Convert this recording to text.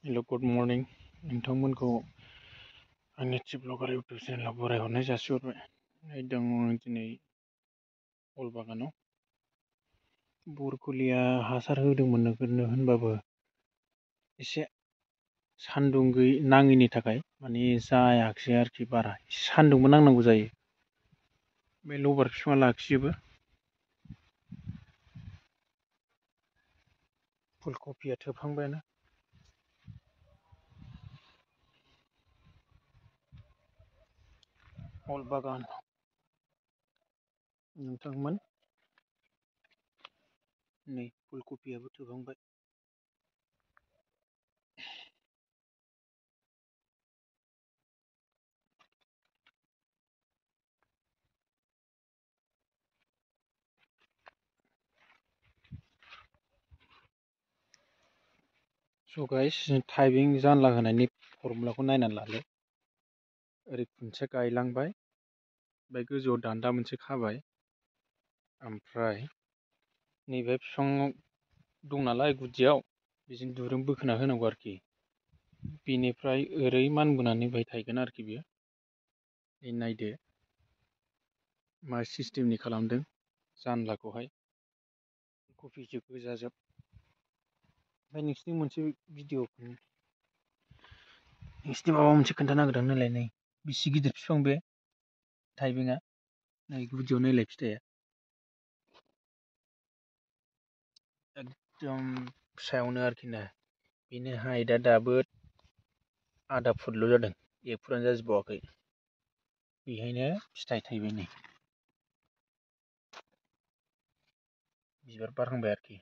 हेल' good morning नोंथांमोनखौ आंनि T blogger YouTube चेनेलाव बरायहरनाय जासिहरबाय। दं दिनै फुल बागानाव बरकलिया हासार होदोंमोन नोगोरनो, होनबाबो एसे सान्दुं नाङैनि थाखाय माने जायाखिसै आरोखि। बारा एसे सान्दुंबो नांनांगौ जायो। बे लबार बिफाङा लाखियोबो। फुलकबिया थोबहांबायानो। फुल बागान नोंथांमोन नै फुलकबियाबो थोबहांबाय। स' गाइस, टाइमिं जानला होनायनि फर्मुलाखौ नायनानै लादो। ओरै खुन्थिया गायलांबाय, ओमफ्राय गोजौआव दान्दा मोनसे खाबाय, ओमफ्राय नैबे बिफां दं नालाय गुदियाव, बेजों दुरुं बोखोना होनांगौ आरोखि। बेनिफ्राय ओरै मानबोनानै बाहाय थायगोन आरोखि बेयो। नायदो मा सिस्टेमनि खालामदों जानलाखौहाय। कफिसो गोजाजोब। ओमफ्राय नोंसिनि मोनसे भिडिअ नोंसिनि माबा मोनसे खोन्थानो नागिरदों नालाय। नै बेसे गिदिर बिफां बे थाइबेंआ। नै गुदियाव नायलाय फिथाइया एकदम फिसायावनो आरोखि ना। बेनि हाइटआ दाबो आधा फुटल' जादों, 1 फुटानो जाजोबबावाखै। बेहायनो फिथाइ थाइबाय नै, बिबार बारहांबाय आरोखि।